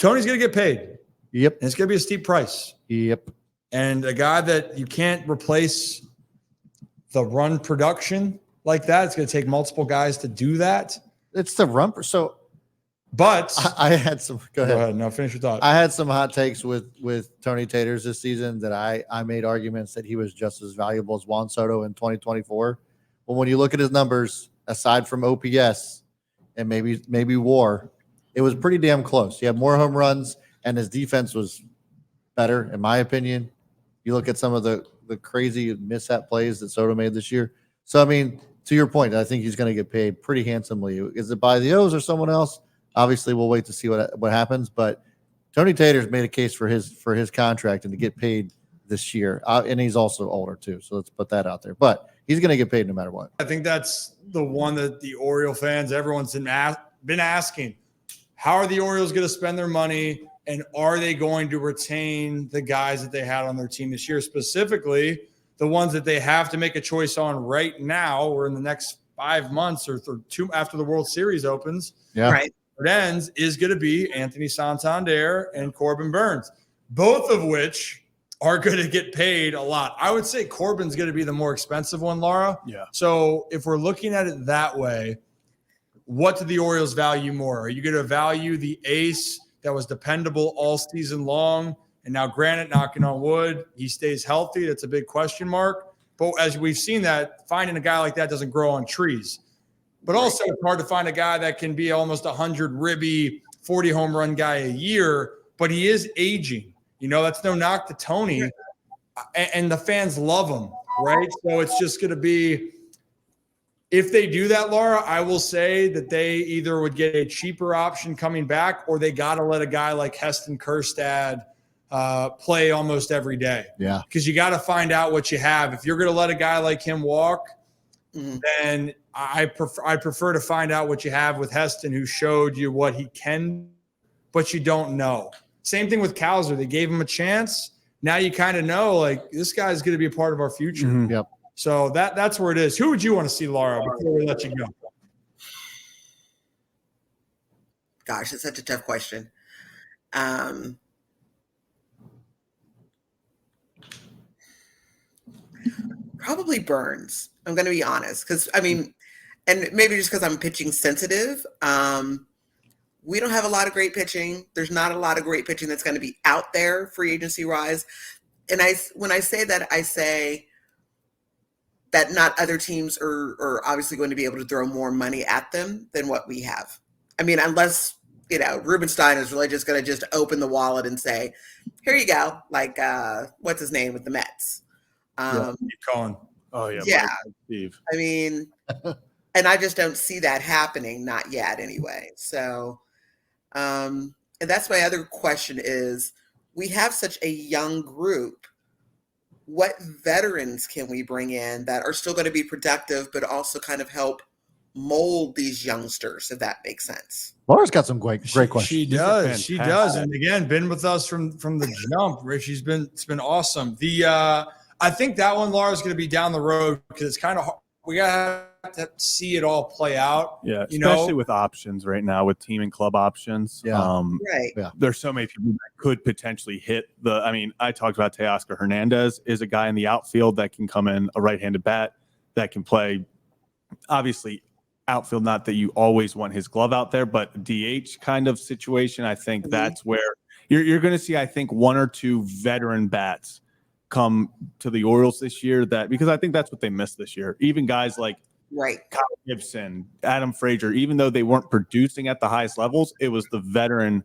Tony's going to get paid. Yep. And it's going to be a steep price. Yep. And a guy that you can't replace the run production like that. It's going to take multiple guys to do that. It's the run. So, but I had some. Go ahead. No, finish your thought. I had some hot takes with Tony Taters this season that I made arguments that he was just as valuable as Juan Soto in 2024. But when you look at his numbers, aside from OPS and maybe WAR, it was pretty damn close. He had more home runs, and his defense was better, in my opinion. You look at some of the crazy mishap plays that Soto made this year. So, I mean, to your point, I think he's going to get paid pretty handsomely. Is it by the O's or someone else? Obviously, we'll wait to see what happens. But Tony Taters made a case for his contract and to get paid this year. And he's also older, too. So let's put that out there. But he's going to get paid no matter what. I think that's the one that the Oriole fans, everyone's been asking. How are the Orioles going to spend their money? And are they going to retain the guys that they had on their team this year, specifically the ones that they have to make a choice on right now or in the next 5 months or two after the World Series opens? Yeah. Right. It ends is going to be Anthony Santander and Corbin Burns, both of which are going to get paid a lot. I would say Corbin's going to be the more expensive one, Laura. Yeah. So if we're looking at it that way, what do the Orioles value more? Are you going to value the ace that was dependable all season long? And now, granted, knocking on wood, he stays healthy. That's a big question mark. But as we've seen that, finding a guy like that doesn't grow on trees. But also it's hard to find a guy that can be almost 100 ribby, 40 home run guy a year, but he is aging. You know, that's no knock to Tony. And the fans love him, right? So it's just going to be – if they do that, Laura, I will say that they either would get a cheaper option coming back or they got to let a guy like Heston Kjerstad play almost every day. Yeah. Because you got to find out what you have. If you're going to let a guy like him walk, then I prefer to find out what you have with Heston, who showed you what he can, but you don't know. Same thing with Cowser. They gave him a chance. Now you kind of know, like, this guy's going to be a part of our future. Mm-hmm. Yep. So that's where it is. Who would you want to see, Laura, before we let you go? Gosh, it's such a tough question. Probably Burns. I'm going to be honest. Because, I mean, and maybe just because I'm pitching sensitive, we don't have a lot of great pitching. There's not a lot of great pitching that's going to be out there free agency-wise. And when I say that, I say that not other teams are obviously going to be able to throw more money at them than what we have. I mean, unless, Rubenstein is really just going to just open the wallet and say, here you go. Like, what's his name with the Mets? Colin. Oh, yeah. Yeah. Steve. I mean, and I just don't see that happening, not yet anyway. So, and that's my other question is, we have such a young group. What veterans can we bring in that are still going to be productive, but also kind of help mold these youngsters, if that makes sense? Laura's got some great questions. She does. She does. And again, been with us from the jump. Rich, it's been awesome. I think that one, Laura, is going to be down the road because it's kind of hard. We got to see it all play out. Yeah, especially with options right now, with team and club options. Yeah. Right. Yeah. There's so many people that could potentially hit I talked about Teoscar Hernandez is a guy in the outfield that can come in, a right-handed bat that can play, obviously, outfield, not that you always want his glove out there, but DH kind of situation. I think that's where you're going to see, I think, one or two veteran bats come to the Orioles this year, because I think that's what they missed this year. Even guys like Kyle Gibson, Adam Frazier, even though they weren't producing at the highest levels, it was the veteran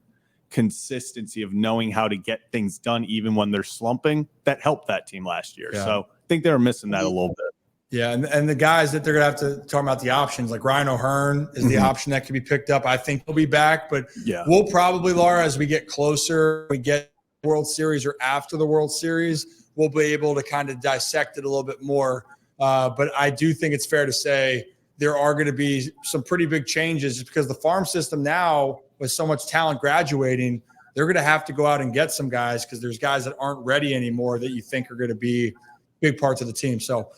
consistency of knowing how to get things done even when they're slumping that helped that team last year. Yeah. So I think they were missing that a little bit. Yeah, and the guys that they're going to have to talk about the options, like Ryan O'Hearn is the option that could be picked up. I think he'll be back, but we'll probably, Laura, as we get closer, we get World Series or after the World Series, we'll be able to kind of dissect it a little bit more. But I do think it's fair to say there are going to be some pretty big changes just because the farm system now, with so much talent graduating, they're going to have to go out and get some guys because there's guys that aren't ready anymore that you think are going to be big parts of the team. So